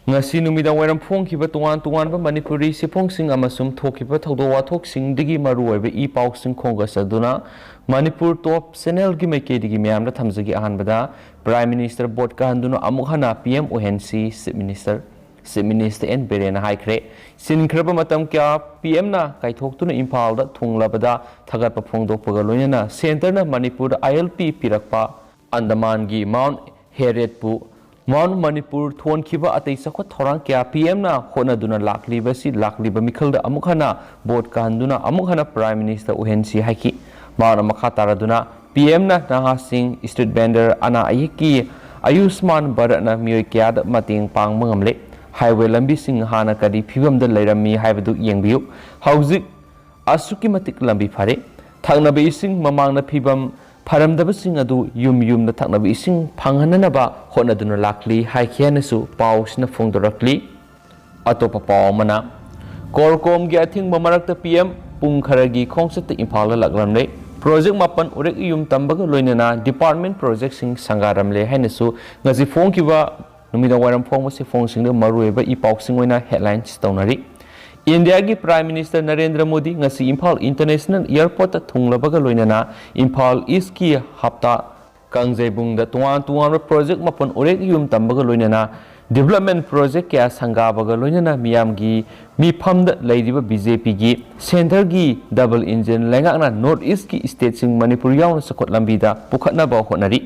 ngasi numidang wairam phongkiba tuan Manipuri siphongsing amasum thokiba thawdo wathoksingdigi maru oiba I pausing khongas aduna Manipur top channel gi maikedi gi myamda thamjagi ahanbada Prime Minister board ka handuna amuk hana PM ONC Chief Minister N Berena haikre sinkraba matam kya PM na kaithoktuna Imphal da thunglabada thagatpa phongdokpaga loinana center na Manipur ILP pirakpa Andaman gi Mount Harriet pu Mount Manipur thon khiba atei sakwa thorang kya PM na hona duna lakliba mikhalda amukhana board ka handuna amukhana Prime Minister ONC haiki mauna makha taraduna PM na Naha Singh street vendor ana ayiki Ayushman Bharat na mioi kya da mating pang mangamle highway lambi sing hana kadi phibam da leirami haibadu yengbiu hauzik asuki matik lambi phare thangna be sing mamang na phibam Paramdaba sing adu yum na thakna bi sing phanghananaba honaduna lakli haikhianasu pausna phongdorakli atopa pawmana korkom gi athing mamarakta PM pung kharagi khongsat Imphal laklamle project mapan urek yum tambaga loinana department project sing sangaramle hainasu ngaji phongkiba numida waram phongmase phongsing de marueba I pausing oina headlines tawnari India ki Prime Minister Narendra Modi ngasi Imphal International Airport thunglabaga loinana Imphal East ki hapta Kangjebung da tuan project mapan urek yum tambaga loinana development project kya sangabaga loinana miyamgi mifam da leidiba BJP gi center gi double engine lengakna North East ki state sing Manipur yauna sakot lambida pukhatna ba honari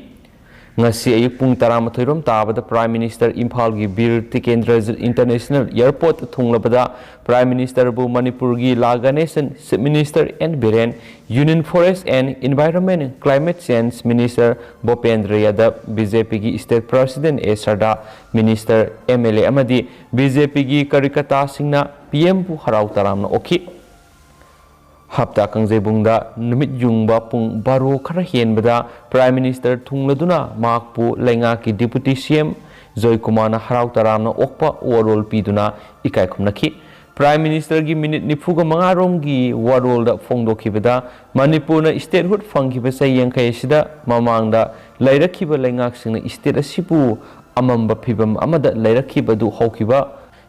ngasi ayuk pung 12 rom tabada Prime Minister Imphal gi Bir Tikendra International Airport thunglabada Prime Minister bu Manipur gi Laganesan Chief Minister N Biren Union Forest and Environment and Climate Change Minister Bhupendra Yadav BJP gi State President A Sarda Minister MLA amadi BJP gi Karikata singna PM bu harau taramna okhi Hapta Kangjebungda numit jungba pung baro khara henbada Prime Minister thungladuna makpu lenga ki Deputy CM Joy Kumar na harau taramna okpa warol piduna ikai khumnaki Prime Minister gi minute nifuga mangarom gi warol da phongdokhibada Manipur na statehood phangkhiba sai yangkai sida mamangda lairakhiba lengak singna state asipu amamba phibam amada lairakhiba du hokhiba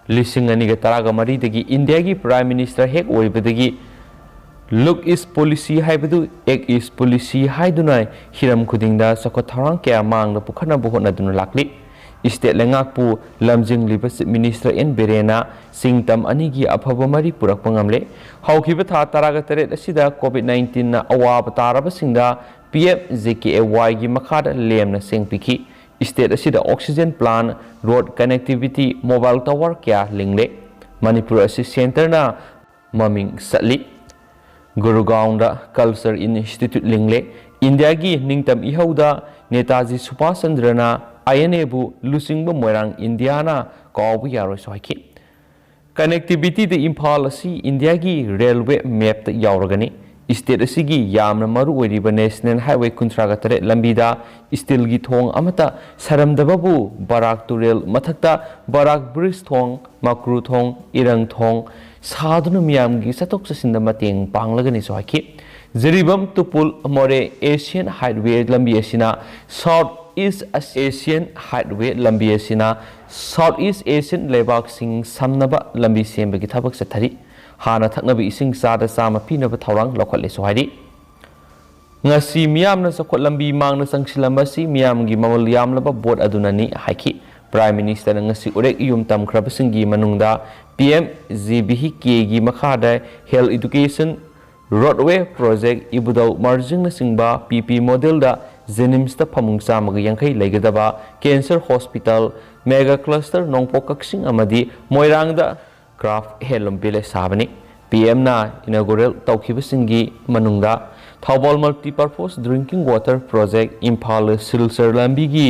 lising ani ga taraga mari dagi India gi Prime Minister hek oibadagi Look is policy haibadu ek is policy haidunai hiram khudingda sakot tharang kya mangna pukhana buhona dun lakli state lengak pu lamjing liba Minister N Berena singtam anigi aphaba mari purak pangamle haukiba tha taraga tare asida COVID-19 na awaba taraba singda PMJKY gi makhada lemna sengpiki state asida oxygen plant road connectivity mobile tower kya lingle Manipur asi center na maming satli Gurugram da Culture Institute lingle India gi ningtam ihauda Netaji Subhash Chandra na INA bu lusingba moirang India na kawbu yaroi sohiki connectivity de Imphal asi India gi railway map ta yauragani state asigi yamna maru oiriba national highway kuntraga tare lambida steel gi thong amata saramdaba bu barak turel mathakta barak bridge thong makru thong irang thong saduna miyam gi satok sasinda mateng panglagani sohaki Jeribam tupul more Asian highway lambi asina Southeast Asian highway lambi asina Southeast Asian lebak sing samnaba lambi sembagi thabak sathari hana thaknabi ising sada sama pinaba thawrang lokhatle sohari ngasi miyamna sakot lambi mangna sangsilamba si miyamgi mamal yamlaba board adunani haiki Prime Minister ngasi urek yum tam khrabasinggi manungda PMJBK gi makhada health education roadway project ibudau marjing na singba PP model da Jenims ta phamung samaga yangkai leigadaba cancer hospital mega cluster nongpo kaksing amadi moirang da craft helum bile sabani PM na inaugural tawkhibasinggi manungda Thawbal multi-purpose drinking water project Imphal Silsar lambi gi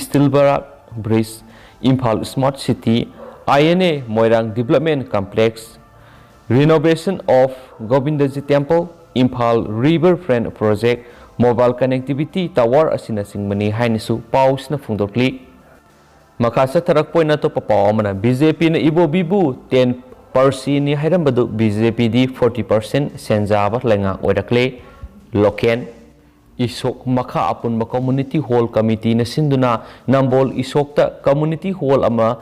Stilbara bridge Imphal smart city INA Moirang development complex renovation of Govindaji temple Imphal riverfront project mobile connectivity tower asina singmani hainisu paus na phungdokli makasa tarak poina to papaw mana BJP na ibo bibu 10% ni hairambadu BJP di 40% senjaba lenga oirakle loken isok makha apun community hall committee na sinduna nambol isokta community hall ama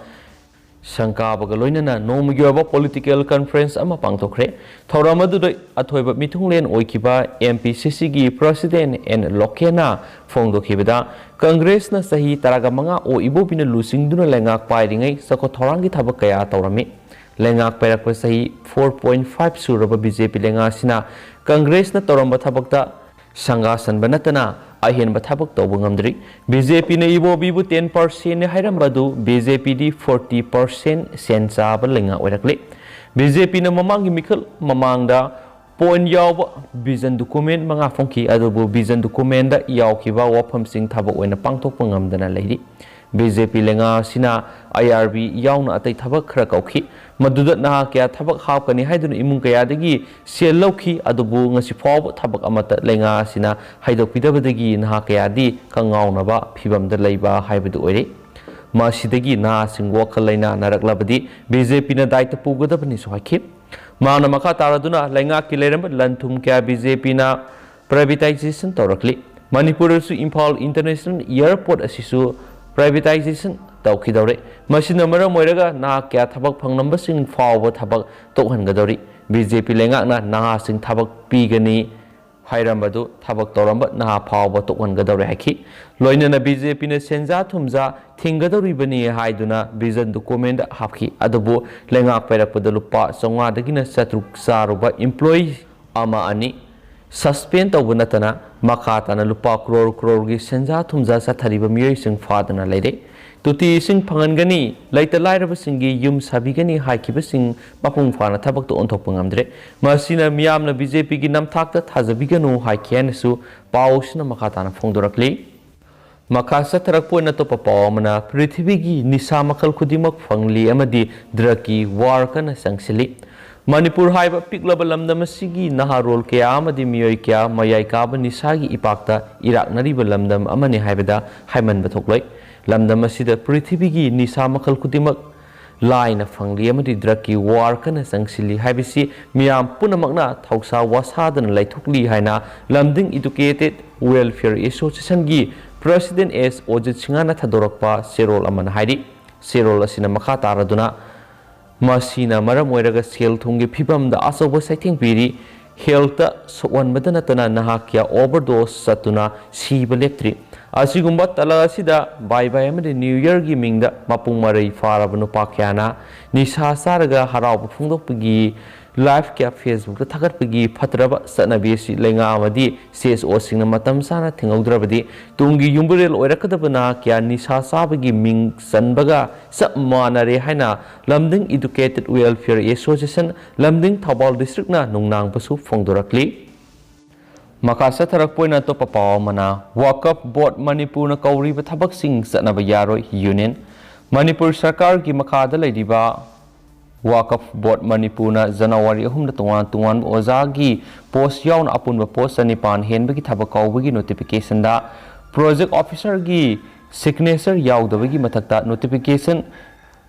Sangkabaga loinana nomugi oba political conference ama pangtokre thoramadu athoiba mithunglen oikiba MPCC gi president and Lokena phongdokhibada Congress na sahi taraga manga o ibobina lusingduna lengak pairingai sako thorangi thabak kaya tawrami lengak pairakpa sahi 4.5 suraba BJP lenga sina Congress na toramba thabakta sanga sanbanatana ahen bathabak tawbangamdri BJP na ibobibu 10% ne hairambadu BJP di 40% sensa balenga oirakle BJP na mamangi mikal mamangda point yaw vision document manga phongki adubu vision document da yawkiba wafam sing thabak oina pangthok pangamdana leiri BJP lenga sina IRB yauna atai thabak khara kauki maduda na kya thabak hapkani haiduna imung kaya dagi sel lauki adubu ngasi faw thabak amata lenga sina haidok pidabadagi na kaya di kangauna ba phibam da leiba haibadu oire masidagi na singwa khalaina naraklabadi BJP na daita pugadabani so hakip mana makha taraduna lenga ki leram lanthum kya BJP na privatization torakli Manipur su Imphal International Airport asisu privatization tawkhidawre masina mara moiraga na kya thabak phangnamba sing fawba thabak tokhangadawri BJP lenga na sing thabak pigani hairambadu thabak toramba na fawba tokhangadawre haki loina na BJP na senja thumja thingadawri bani haiduna vision document hapki adubu lenga pairakpada lupa songwa dagina satruk saruba employee ama ani suspend tawbanatana makhatana lupa crore gi senja thumja sathariba miyoi sing fadana leire tuti sing phangangani laita lairaba singi yum sabigani haikiba sing mapung fana thabak to onthok pangamdre masina miyamna BJP gi namthakta thajabiganu haikianasu pawsna makhatana phongdorakli makasa tharakpoina to papawmana prithvi gi nisa makhal khudimak phangli amadi draki war kana sangsili Manipur haiba piklaba lamdamasigi naharol kya amadi miyoi kya mayai kaba nisagi ipakta iraknariba lamdam amani haibada haiman bathokloi lamdamasida prithibigi nisa makhal kudimak laina phangli amadi draki war kana sangsili haibisi miyam punamakna thausa wasadana laithukli haina lamding educated welfare association gi president S Ojit Singana thadorakpa serol amana haidi serol asina makha taraduna masina maram oiraga sel thungi phibam da asoba saithing piri health sowan madana tana nahakya overdose satuna siba leptri asigumba tala asida bye bye amade new year gi mingda mapung marai farabanu pakyana nisa saraga harau phungdokpagi live kya Facebook da thagatpagi phatraba sanabi si lenga amadi CSO singna matam sana thingaudrabadi tungi yumburel oirakadabana kya nisa sabagi ming sanbaga sapmanare haina lamding educated welfare association lamding Thabal district na nungnang pasu phongdorakli makasa tharakpoina to papawmana wakaf board Manipur na kauriba thabak sing sanaba yaroi union Manipur sarkar gi makhada leidiba Wakaf Board Manipur na January 3 tungan ozagi post yawn apunba post anipan henbagi thabakawbagi notification da project officer gi signature yawdabagi mathakta notification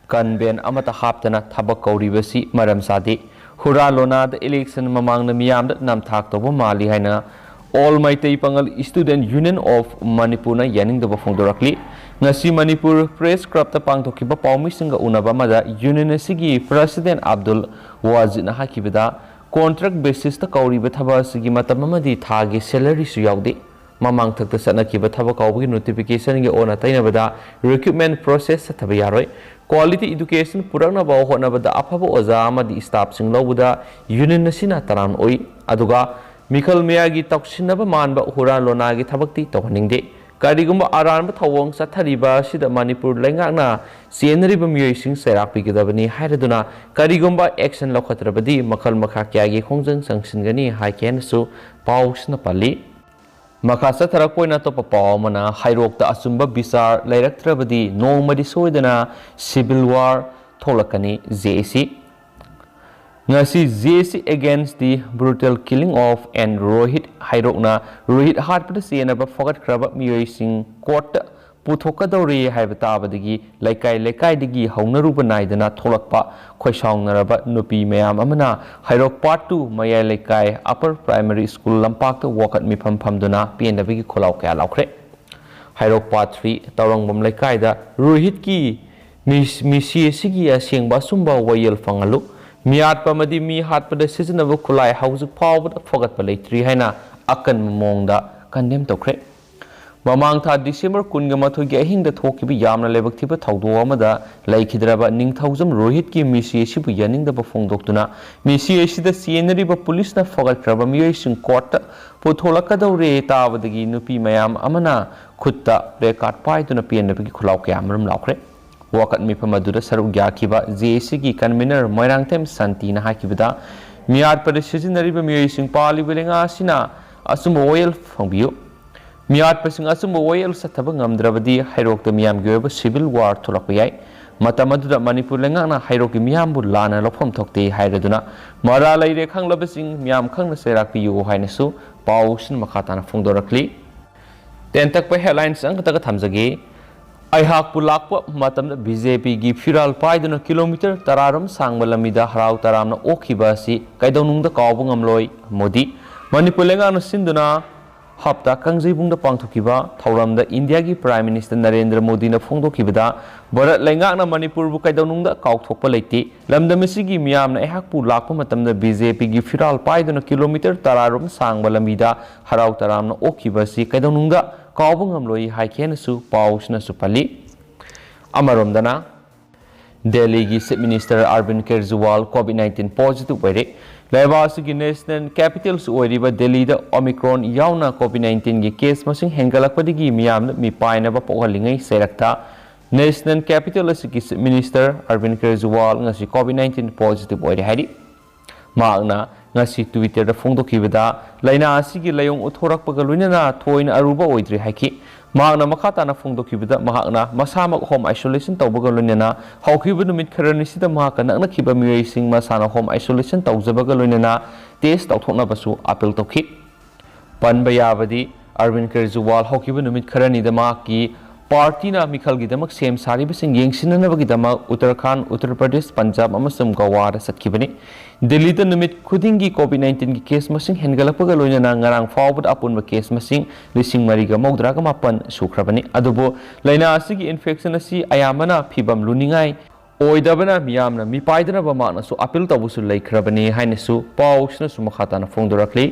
conven amata haptana thabakawribasi maram sadi huralona da election mamangna miyamda namthak toba mali haina All Maitai Pangal Student Union of Manipur na yaning da phongdorakli ngasi Manipur Press Club ta pangthokiba pawmi singa unaba mada union asigi president Abdul Wazid na hakibada contract basis ta kauriba thaba sigi matam amadi thagi salary su yawde mamang thakta sanakiba thaba kawbi notification ge ona tainabada recruitment process thaba yaroi quality education purakna ba honabada afaba oza amadi staff sing lawuda union asina taran oi aduga Mikhal Miyagi Toksinaba Manba Hura Lonagi Tabakti Tokaningde Karigumba Aranba Tawong Sathariba Sida Manipur Lengana Sienriba Muyising Serapi Gidabani Haiduna Karigumba Action Lokatrabadi Makal Makakyagi Hongzang Sangsingani Haiken Su Paus Napali Makasa Tarakoina Topa Pawmana Hairok the Asumba Bisar Lairaktrabadi No Madisoidana Civil War Tolakani JC Ngasi JC against the brutal killing of and Rohit Hairokna Rohit Harpada Sienaba Fogat Kraba Muyising Court Puthokadori Habatabadigi Laikai Digi Haunaruba Naidana Tolakpa Kwashangnaraba Nupi Mayam Amana Hairok Part 2 Maya Laikai Upper Primary School Lampakta Wakat Mipam Pamduna PNW Kolauka Laukre Hairok Part 3 Tarong Bom Laikai da Rohit ki ꯃꯤꯁꯤ ꯑꯁꯤꯒꯤ ꯑꯁꯦꯡꯕ ꯑꯆꯨꯝꯕ ꯋꯥꯌꯦꯜ ꯐꯪꯍꯜꯂꯨ ꯃꯤꯌꯥꯠꯄ ꯑꯃꯗꯤ ꯃꯤ ꯍꯥꯠꯄꯗ ꯁꯤꯖꯤꯟꯅꯕ ꯈꯨꯠꯂꯥꯏ ꯍꯧꯖꯤꯛ ꯐꯥꯎꯕꯗ ꯐꯒꯠꯄ ꯂꯩꯇ꯭ꯔꯤ ꯍꯥꯏꯅ ꯑꯀꯟꯕ ꯃꯑꯣꯡꯗ ꯀꯟꯗꯦꯝ ꯇꯧꯈ꯭ꯔꯦ ꯃꯃꯥꯡ ꯊꯥ ꯗꯤꯁꯦꯝꯕꯔ 22ꯒꯤ ꯑꯍꯤꯡꯗ ꯊꯣꯛꯈꯤꯕ ꯌꯥꯝꯅ ꯂꯥꯏꯕꯛ ꯊꯤꯕ ꯊꯧꯗꯣꯛ ꯑꯃꯗ ꯂꯩꯈꯤꯗ꯭ꯔꯕ ꯅꯤꯡꯊꯧꯖꯝ ꯔꯣꯍꯤꯠꯀꯤ ꯃꯤꯁꯤ ꯑꯁꯤꯕꯨ ꯌꯥꯅꯤꯡꯗꯕ ꯐꯣꯡꯗꯣꯛꯇꯨꯅ ꯃꯤꯁꯤ ꯑꯁꯤꯗ ꯆꯦꯟꯅꯔꯤꯕ ꯄꯨꯂꯤꯁꯅ ꯐꯒꯠꯈ꯭ꯔꯕ ꯃꯤꯑꯣꯏꯁꯤꯡ ꯀꯣꯔꯠꯇ ꯄꯨꯊꯣꯛꯂꯛꯀꯗꯧꯔꯦ ꯇꯥꯕꯗꯒꯤ ꯅꯨꯄꯤ ꯃꯌꯥꯝ ꯑꯃꯅ ꯈꯨꯠꯇ ꯄ꯭ꯂꯦꯀꯥꯔꯗ ꯄꯥꯏꯗꯨꯅ ꯄꯦꯟꯗꯕꯒꯤ ꯈꯨꯜꯂꯥꯎ ꯀꯌꯥ ꯑꯃꯔꯣꯝ ꯂꯥꯎꯈ꯭ꯔꯦ ꯋꯥꯀꯠ ꯃꯤꯐꯝ ꯑꯗꯨꯗ ꯁꯔꯨꯛ ꯌꯥꯈꯤꯕ ꯖꯦꯑꯦꯁꯤꯒꯤ ꯀꯟꯚꯦꯅꯔ ꯃꯣꯏꯔꯥꯡꯊꯦꯝ ꯁꯥꯟꯇꯤꯅ ꯍꯥꯏꯈꯤꯕꯗ ꯃꯤꯌꯥꯠꯄꯗ ꯁꯤꯖꯤꯟꯅꯔꯤꯕ ꯃꯤꯑꯣꯏꯁꯤꯡ ꯄꯥꯜꯂꯤꯕ ꯂꯩꯉꯥꯛ ꯑꯁꯤꯅ ꯑꯆꯨꯝꯕ ꯋꯥꯌꯦꯜ ꯐꯪꯕꯤꯌꯨ ꯃꯤꯌꯥꯠꯄꯁꯤꯡ ꯑꯆꯨꯝꯕ ꯋꯥꯌꯦꯜ ꯆꯠꯊꯕ ꯉꯝꯗ꯭ꯔꯕꯗꯤ ꯍꯩꯔꯣꯛꯇ ꯃꯤꯌꯥꯝꯒꯤ ꯑꯣꯏꯕ ꯁꯤꯚꯤꯜ ꯋꯥꯔ ꯊꯣꯛꯂꯛꯄ ꯌꯥꯏ ꯃꯇꯝ ꯑꯗꯨꯗ ꯃꯅꯤꯄꯨꯔ ꯂꯩꯉꯥꯛꯅ ꯍꯩꯔꯣꯛꯀꯤ ꯃꯤꯌꯥꯝꯕꯨ ꯂꯥꯟꯅ ꯂꯧꯐꯝ ꯊꯣꯛꯇꯦ ꯍꯥꯏꯔꯗꯨꯅ ꯃꯔꯥ ꯂꯩꯔꯦ ꯈꯪꯂꯕꯁꯤꯡ ꯃꯤꯌꯥꯝ ꯈꯪꯅ ꯆꯩꯔꯥꯛꯄꯤꯌꯨ ꯍꯥꯏꯅꯁꯨ ꯄꯥꯎꯁꯤꯅ ꯃꯈꯥ ꯇꯥꯅ ꯐꯣꯡꯗꯣꯔꯛꯂꯤ ꯇꯦꯟꯇꯛꯄ ꯍꯦꯗꯂꯥꯏꯟꯁ ꯑꯃꯈꯛꯇꯒ ꯊꯝꯖꯒꯦ ꯑꯩꯍꯥꯛꯄꯨ ꯂꯥꯛꯄ ꯃꯇꯝꯗ ꯕꯤꯖꯦꯄꯤꯒꯤ ꯐꯤꯔꯥꯜ ꯄꯥꯏꯗꯨꯅ ꯀꯤꯂꯣꯃꯤꯇꯔ 10 ꯁꯥꯡꯕ ꯂꯝꯕꯤꯗ ꯍꯔꯥꯎ ꯇꯔꯥꯝꯅ ꯑꯣꯛꯈꯤꯕ ꯑꯁꯤ ꯀꯩꯗꯧꯅꯨꯡꯗ ꯀꯥꯎꯕ ꯉꯝꯂꯣꯏ ꯃꯣꯗꯤ ꯃꯅꯤꯄꯨꯔ ꯂꯩꯉꯥꯛꯅ ꯁꯤꯟꯗꯨꯅ ꯍꯞꯇꯥ ꯀꯥꯡꯖꯩꯕꯨꯡꯗ ꯄꯥꯡꯊꯣꯛꯈꯤꯕ ꯊꯧꯔꯝꯗ ꯏꯟꯗꯤꯌꯥꯒꯤ ꯄ꯭ꯔꯥꯏꯝ ꯃꯤꯅꯤꯁꯇꯔ ꯅꯔꯦꯟꯗ꯭ꯔ ꯃꯣꯗꯤꯅ ꯐꯣꯡꯗꯣꯛꯈꯤꯕꯗ ꯚꯥꯔꯠ ꯂꯩꯉꯥꯛꯅ ꯃꯅꯤꯄꯨꯔꯕꯨ ꯀꯩꯗꯧꯅꯨꯡꯗ ꯀꯥꯎꯊꯣꯛꯄ ꯂꯩꯇꯦ ꯂꯝꯗꯝ ꯑꯁꯤꯒꯤ ꯃꯤꯌꯥꯝꯅ ꯑꯩꯍꯥꯛꯄꯨ ꯂꯥꯛꯄ ꯃꯇꯝꯗ ꯕꯤꯖꯦꯄꯤꯒꯤ ꯐꯤꯔꯥꯜ ꯄꯥꯏꯗꯨꯅ ꯀꯤꯂꯣꯃꯤꯇꯔ 10 ꯁꯥꯡꯕ ꯂꯝꯕꯤꯗ ꯍꯔꯥꯎ ꯇꯔꯥꯝꯅ ꯑꯣꯛꯈꯤꯕ ꯑꯁꯤ ꯀꯩꯗꯧꯅꯨꯡꯗ ꯀꯥꯎꯕ ꯉꯝꯂꯣꯏ ꯍꯥꯏꯈꯤꯅꯁꯨ ꯄꯥꯎꯁꯤꯅꯁꯨ ꯄꯜꯂꯤ ꯑꯃꯔꯣꯝꯗꯅ ꯗꯦꯜꯂꯤꯒꯤ chief minister ꯑꯔꯕꯤꯟ Kejriwal COVID-19 positive ꯑꯣꯏꯔꯦ ꯂꯩꯕꯥꯛ ꯑꯁꯤꯒꯤ ꯅꯦꯁꯅꯦꯜ ꯀꯦꯄꯤꯇꯦꯜꯁꯨ ꯑꯣꯏꯔꯤꯕ ꯗꯦꯜꯂꯤꯗ ꯑꯣꯃꯤꯀ꯭ꯔꯣꯟ ꯌꯥꯎꯅ COVID-19ꯒꯤ ꯀꯦꯁ ꯃꯁꯤꯡ ꯍꯦꯟꯒꯠꯂꯛꯄꯗꯒꯤ ꯃꯤꯌꯥꯝꯅ ꯃꯤꯄꯥꯏꯅꯕ ꯄꯣꯛꯍꯜꯂꯤꯉꯩ ꯆꯩꯔꯛꯇ ꯅꯦꯁꯅꯦꯜ ꯀꯦꯄꯤꯇꯦꯜ ꯑꯁꯤꯒꯤ ꯆꯤꯞ ꯃꯤꯅꯤꯁꯇꯔ ꯑꯔꯕꯤꯟ ꯀꯦꯖꯔꯤꯋꯥꯜ ꯉꯁꯤ COVID-19 ꯄꯣꯖꯤꯇꯤꯚ ꯑꯣꯏꯔꯦ ꯍꯥꯏꯔꯤ ꯃꯍꯥꯛꯅ ꯉꯁꯤ ꯇ꯭ꯋꯤꯇꯔꯗ ꯐꯣꯡꯗꯣꯛꯈꯤꯕꯗ ꯂꯩꯅꯥ ꯑꯁꯤꯒꯤ ꯂꯥꯏꯑꯣꯡ ꯎꯠꯊꯣꯔꯛꯄꯒ ꯂꯣꯏꯅꯅ ꯊꯣꯏꯅ ꯑꯔꯨꯕ ꯑꯣꯏꯗ꯭ꯔꯤ ꯍꯥꯏꯈꯤ ꯃꯍꯥꯛꯅ ꯃꯈꯥ ꯇꯥꯅ ꯐꯣꯡꯗꯣꯛꯈꯤꯕꯗ ꯃꯍꯥꯛꯅ ꯃꯁꯥꯃꯛ ꯍꯣꯝ ꯑꯥꯏꯁꯣꯂꯦꯁꯟ ꯇꯧꯕꯒ ꯂꯣꯏꯅꯅ ꯍꯧꯈꯤꯕ ꯅꯨꯃꯤꯠ ꯈꯔꯅꯤꯁꯤꯗ ꯃꯍꯥꯛꯀ ꯅꯛꯅꯈꯤꯕ ꯃꯤꯑꯣꯏꯁꯤꯡ ꯃꯁꯥꯅ ꯍꯣꯝ ꯑꯥꯏꯁꯣꯂꯦꯁꯟ ꯇꯧꯖꯕꯒ ꯂꯣꯏꯅꯅ ꯇꯦꯁ ꯇꯧꯊꯣꯛꯅꯕꯁꯨ ꯑꯄꯤꯜ ꯇꯧꯈꯤ ꯄꯟꯕ ꯌꯥꯕꯗꯤ ꯑꯔꯕꯤꯟ ꯀꯦꯖꯔꯤꯋꯥꯜ ꯍꯧꯈꯤꯕ ꯅꯨꯃꯤꯠ ꯈꯔꯅꯤꯗ ꯃꯍꯥꯛꯀꯤ ꯄꯥꯔꯇꯤꯅ ꯃꯤꯈꯜꯒꯤꯗꯃꯛ ꯁꯦꯝ ꯁꯥꯔꯤꯕꯁꯤꯡ ꯌꯦꯡꯁꯤꯟꯅꯅꯕꯒꯤꯗꯃꯛ ꯎꯠꯇꯔꯈꯥꯟꯗ ꯎꯠꯇꯔ ꯄ꯭ꯔꯗꯦꯁ ꯄꯟꯖꯥꯕ ꯑꯃꯁꯨꯡ ꯒꯋꯥꯗ ꯆꯠꯈꯤꯕꯅꯤ ꯗꯤꯜꯂꯤꯗ ꯅꯨꯃꯤꯠ ꯈꯨꯗꯤꯡꯒꯤ COVID-19ꯒꯤ ꯀꯦꯁ ꯃꯁꯤꯡ ꯍꯦꯟꯒꯠꯂꯛꯄꯒ ꯂꯣꯏꯅꯅ ꯉꯔꯥꯡ ꯐꯥꯎꯕꯗ ꯑꯄꯨꯟꯕ ꯀꯦꯁ ꯃꯁꯤꯡ 4,397 ꯁꯨꯈ꯭ꯔꯕꯅꯤ ꯑꯗꯨꯕꯨ ꯂꯩꯅꯥ ꯑꯁꯤꯒꯤ ꯏꯟꯐꯦꯛꯁꯟ ꯑꯁꯤ ꯑꯌꯥꯝꯕꯅ ꯐꯤꯕꯝ ꯂꯨꯅꯤꯡꯉꯥꯏ ꯑꯣꯏꯗꯕꯅ ꯃꯤꯌꯥꯝꯅ ꯃꯤꯄꯥꯏꯗꯅꯕ ꯃꯍꯥꯛꯅꯁꯨ ꯑꯄꯤꯜ ꯇꯧꯕꯁꯨ ꯂꯩꯈ꯭ꯔꯕꯅꯤ ꯍꯥꯏꯅꯁꯨ ꯄꯥꯎꯁꯤꯅꯁꯨ ꯃꯈꯥ ꯇꯥꯅ ꯐꯣꯡꯗꯣꯔꯛꯂꯤ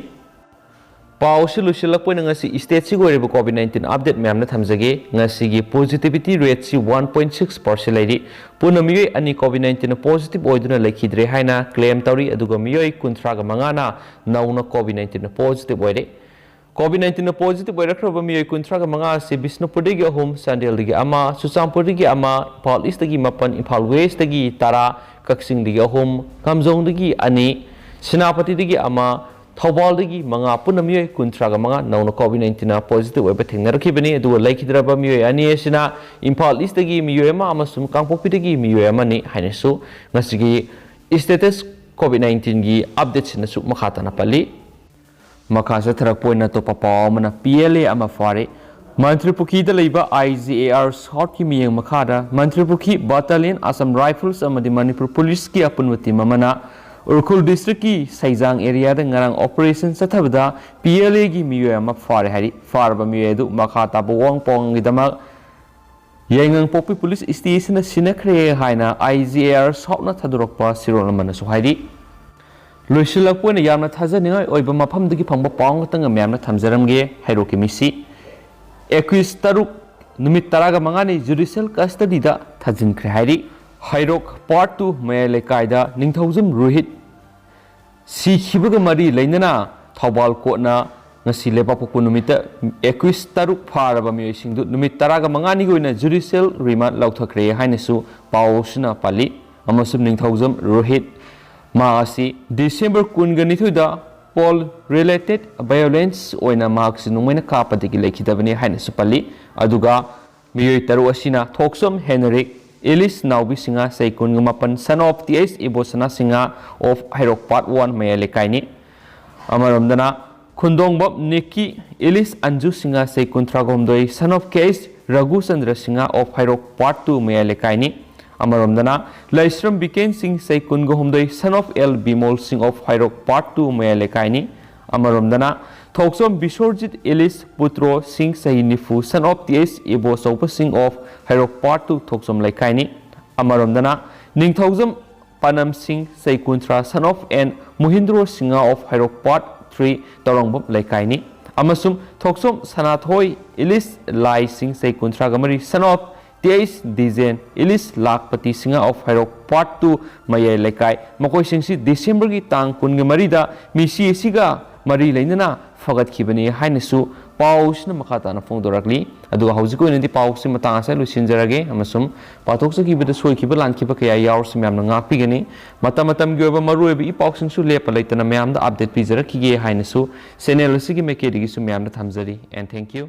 ꯄꯥꯎꯁꯤ ꯂꯣꯏꯁꯤꯜꯂꯛꯄ ꯉꯁꯤ ꯁ꯭ꯇꯦꯠꯁꯤꯒꯤ ꯑꯣꯏꯔꯤꯕ COVID-19 ꯑꯞꯗꯦꯠ ꯃꯌꯥꯝꯅ ꯊꯝꯖꯒꯦ ꯉꯁꯤꯒꯤ ꯄꯣꯖꯤꯇꯤꯚꯤꯇꯤ ꯔꯦꯠꯁꯤ 1.6% ꯂꯩꯔꯤ ꯄꯨꯟꯅ ꯃꯤꯑꯣꯏ 2 COVID-19 ꯄꯣꯖꯤꯇꯤꯚ ꯑꯣꯏꯗꯨꯅ ꯂꯩꯈꯤꯗ꯭ꯔꯦ ꯍꯥꯏꯅ ꯀ꯭ꯂꯦꯝ ꯇꯧꯔꯤ ꯑꯗꯨꯒ ꯃꯤꯑꯣꯏ 35ꯅ ꯅꯧꯅ COVID-19 ꯄꯣꯖꯤꯇꯤꯚ ꯑꯣꯏꯔꯦ COVID-19 ꯄꯣꯖꯤꯇꯤꯚ ꯑꯣꯏꯔꯛꯈ꯭ꯔꯕ ꯃꯤꯑꯣꯏ 35 ꯑꯁꯤ ꯕꯤꯁꯅꯨꯄꯨꯔꯗꯒꯤ 3 ꯆꯥꯟꯗꯦꯜꯗꯒꯤ 1 ꯆꯨꯔꯆꯥꯟꯄꯨꯔꯗꯒꯤ 1 ꯏꯝꯐꯥꯜ ꯏꯁꯇꯒꯤ 9 ꯏꯝꯐꯥꯜ ꯋꯦꯁꯇꯒꯤ 10 ꯀꯛꯆꯤꯡꯗꯒꯤ 3 ꯀꯥꯝꯖꯣꯡꯗꯒꯤ 2 ꯁꯦꯅꯥꯄꯇꯤꯗꯒꯤ 1 ꯊꯧꯕꯥꯜꯗꯒꯤ 5 ꯄꯨꯟꯅ ꯃꯤꯑꯣꯏ 35 ꯅꯧꯅ COVID-19 ꯄꯣꯖꯤꯇꯤꯚ ꯑꯣꯏꯕ ꯊꯦꯡꯅꯔꯛꯈꯤꯕꯅꯤ ꯑꯗꯨꯒ ꯂꯩꯈꯤꯗ꯭ꯔꯕ ꯃꯤꯑꯣꯏ 2 ꯑꯁꯤꯅ ꯏꯝꯐꯥꯜ ꯏꯁꯇꯒꯤ ꯃꯤꯑꯣꯏ 1 ꯑꯃꯁꯨꯡ ꯀꯥꯡꯄꯣꯛꯄꯤꯗꯒꯤ ꯃꯤꯑꯣꯏ 1ꯅꯤ ꯍꯥꯏꯅꯁꯨ ꯉꯁꯤꯒꯤ ꯁ꯭ꯇꯦꯇꯁ COVID-19ꯒꯤ ꯑꯞꯗꯦꯠꯁꯤꯅꯁꯨ ꯃꯈꯥ ꯇꯥꯅ ꯄꯜꯂꯤ ꯃꯈꯥ ꯆꯠꯊꯔꯛꯄ ꯑꯣꯏꯅ ꯑꯇꯣꯞꯄ ꯄꯥꯎ ꯑꯃꯅ PLA ꯑꯃ ꯐꯥꯔꯦ ꯃꯟꯇ꯭ꯔꯤꯄꯨꯈ꯭ꯔꯤꯗ ꯂꯩꯕ IGAR ꯁꯥꯎꯠꯀꯤ ꯃꯤꯠꯌꯦꯡ ꯃꯈꯥꯗ ꯃꯟꯇ꯭ꯔꯤꯄꯨꯈ꯭ꯔꯤ ꯕꯠꯇꯥꯂꯤꯌꯟ ꯑꯁꯥꯝ ꯔꯥꯏꯐꯜꯁ ꯑꯃꯗꯤ ꯃꯅꯤꯄꯨꯔ ꯄꯨꯂꯤꯁꯀꯤ ꯑꯄꯨꯟꯕ ꯇꯤꯝ ꯑꯃꯅ ꯎꯈ꯭ꯔꯨꯜ ꯗꯤꯁꯇ꯭ꯔꯤꯛꯀꯤ ꯁꯩꯖꯥꯡ ꯑꯦꯔꯤꯌꯥꯗ ꯉꯔꯥꯡ ꯑꯣꯄꯔꯦꯁꯟ ꯆꯠꯊꯕꯗ PLAꯒꯤ ꯃꯤꯑꯣꯏ ꯑꯃ ꯐꯥꯔꯦ ꯍꯥꯏꯔꯤ ꯐꯥꯔꯕ ꯃꯤꯑꯣꯏ ꯑꯗꯨ ꯃꯈꯥ ꯇꯥꯕ ꯋꯥꯍꯪ ꯄꯥꯎꯍꯪꯒꯤꯗꯃꯛ ꯌꯥꯏꯉꯪꯄꯣꯛꯄꯤ ꯄꯨꯂꯤꯁ ꯁ꯭ꯇꯦꯁꯟꯗ ꯁꯤꯟꯅꯈ꯭ꯔꯦ ꯍꯥꯏꯅ IGAR ꯁꯥꯎꯠꯅ ꯊꯥꯗꯣꯔꯛꯄ ꯁꯤꯔꯣꯜ ꯑꯃꯅꯁꯨ ꯍꯥꯏꯔꯤ ꯂꯣꯏꯁꯤꯜꯂꯛꯄ ꯑꯣꯏꯅ ꯌꯥꯝꯅ ꯊꯥꯖꯅꯤꯡꯉꯥꯏ ꯑꯣꯏꯕ ꯃꯐꯝꯗꯒꯤ ꯐꯪꯕ ꯄꯥꯎ ꯉꯥꯛꯇꯪ ꯃꯌꯥꯝꯅ ꯊꯝꯖꯔꯝꯒꯦ ꯍꯩꯔꯣꯛꯀꯤ ꯃꯤꯁꯤ ꯑꯦꯀ꯭ꯌꯨꯁ 3 ꯅꯨꯃꯤꯠ 15ꯅꯤ ꯖꯨꯗꯤꯁꯤꯌꯦꯜ ꯀꯁꯇꯗꯤꯗ ꯊꯥꯖꯤꯟꯈ꯭ꯔꯦ ꯍꯥꯏꯔꯤ ꯍꯩꯔꯣꯛ ꯄꯥꯔꯠ 2 ꯃꯌꯥꯏ ꯂꯩꯀꯥꯏꯗ ꯅꯤꯡꯊꯧꯖꯝ ꯔꯣꯍꯤꯠ ꯁꯤꯈꯤꯕꯒ ꯃꯔꯤ ꯂꯩꯅꯅ ꯊꯧꯕꯥꯜ ꯀꯣꯔꯠꯅ ngasi lepapokpu numita 21 ꯐꯥꯔꯕ ꯃꯤꯑꯣꯏꯁꯤꯡꯗꯨ ꯅꯨꯃꯤꯠ 15ꯅꯤꯒꯤ ꯑꯣꯏꯅ ꯖꯨꯗꯤꯁꯤꯌꯦꯜ ꯔꯤꯃꯥꯟꯗ ꯂꯧꯊꯈ꯭ꯔꯦ ꯍꯥꯏꯅꯁꯨ ꯄꯥꯎꯁꯤꯅ ꯄꯜꯂꯤ ꯑꯃꯁꯨꯡ ꯅꯤꯡꯊꯧꯖꯝ ꯔꯣꯍꯤꯠ ꯃꯥ ꯑꯁꯤ ꯗꯤꯁꯦꯝꯕꯔ 22ꯗ ꯄꯣꯜ ꯔꯤꯂꯦꯇꯦꯗ ꯚꯥꯏꯑꯣꯂꯦꯟꯁ ꯑꯣꯏꯅ ꯃꯍꯥꯛꯁꯤ ꯅꯣꯡꯃꯩꯅ ꯀꯥꯞꯄꯗꯒꯤ ꯂꯩꯈꯤꯗꯕꯅꯤ ꯍꯥꯏꯅꯁꯨ ꯄꯜꯂꯤ ꯑꯗꯨꯒ ꯃꯤꯑꯣꯏ 6 ꯑꯁꯤꯅ ꯊꯣꯛꯁꯝ ꯍꯦꯅꯔꯤꯛ Elis Naubi Singa Saikun Mapan son of T.H. Ibosana Singa of Hairok Part 1 Mayalekaini Amaramdana Kundongbab Niki Elis Anju Singa Saikun Tragomdoi son of K.S. Raghu Chandra Singa of Hairok Part 2 Mayalekaini Amaramdana Laisram Biken Singh Saikun Gohomdoi son of L. Bimol Singh of Hairok Part 2 Mayalekaini Amaramdana Thoksom Bishorjit Elis Putro Singh Sahinifu son of T.S. Ibo Sopa Singh of Hairok Part 2 Thoksom Lekaini ꯑꯃꯔꯣꯝꯗꯅ ꯅꯤꯡꯊꯧꯖꯝ ꯄꯥꯅꯝ ꯁꯤꯡ ꯆꯩ ꯀꯨꯟꯊ꯭ꯔꯥ ꯁꯟ of N ꯃꯣꯍꯤꯟꯗ꯭ꯔꯣ Singh of Heirok part 3 ꯇꯧꯔꯪꯕꯝ ꯂꯩꯀꯥꯏꯅꯤ ꯑꯃꯁꯨꯡ ꯊꯣꯛꯆꯣꯝ ꯁꯅꯥꯊꯣꯏ ꯏꯂꯤꯁ ꯂꯥꯏ ꯁꯤꯡ ꯆꯩ ꯀꯨꯟꯊ꯭ꯔꯥꯒ ꯃꯔꯤ ꯁꯟ of ꯇꯦꯏꯁ ꯗꯤꯖꯦꯟ ꯏꯂꯤꯁ ꯂꯥꯛꯄꯇꯤ Singh of Heirok part 2 ꯃꯌꯥꯏ ꯂꯩꯀꯥꯏ ꯃꯈꯣꯏꯁꯤꯡꯁꯤ ꯗꯤꯁꯦꯝꯕꯔꯒꯤ ꯇꯥꯡ 23ꯗ ꯃꯤꯁꯤ ꯑꯁꯤꯒ ꯃꯔꯤ ꯂꯩꯅꯅ ꯐꯒꯠꯈꯤꯕꯅꯤ ꯍꯥꯏꯅꯁꯨ ꯄꯥꯎꯁꯤꯅ ꯃꯈꯥ ꯇꯥꯅ ꯐꯣꯡꯗꯣꯔꯛꯂꯤ ꯑꯗꯨꯒ ꯍꯧꯖꯤꯛ ꯑꯣꯏꯅꯗꯤ ꯄꯥꯎꯁꯤ ꯃꯇꯥꯡ ꯑꯁꯤ ꯂꯣꯏꯁꯤꯟꯖꯔꯒꯦ ꯑꯃꯁꯨꯡ ꯄꯥꯊꯣꯛꯆꯈꯤꯕꯗ ꯁꯣꯏꯈꯤꯕ ꯂꯥꯟꯈꯤꯕ ꯀꯌꯥ ꯌꯥꯎꯔꯁꯨ ꯃꯌꯥꯝꯅ ꯉꯥꯛꯄꯤꯒꯅꯤ ꯃꯇꯝꯒꯤ ꯑꯣꯏꯕ ꯃꯔꯨꯑꯣꯏꯕ ꯏ ꯄꯥꯎꯁꯤꯡꯁꯨ ꯂꯦꯞꯄ ꯂꯩꯇꯅ ꯃꯌꯥꯝꯗ ꯑꯞꯗꯦꯠ ꯄꯤꯖꯔꯛꯈꯤꯒꯦ ꯍꯥꯏꯅꯁꯨ ꯆꯦꯅꯦꯜ ꯑꯁꯤꯒꯤ ꯃꯥꯏꯀꯩꯗꯒꯤꯁꯨ ꯃꯌꯥꯝꯗ ꯊꯝꯖꯔꯤ ꯑꯦꯟ ꯊꯦꯡꯛ ꯌꯨ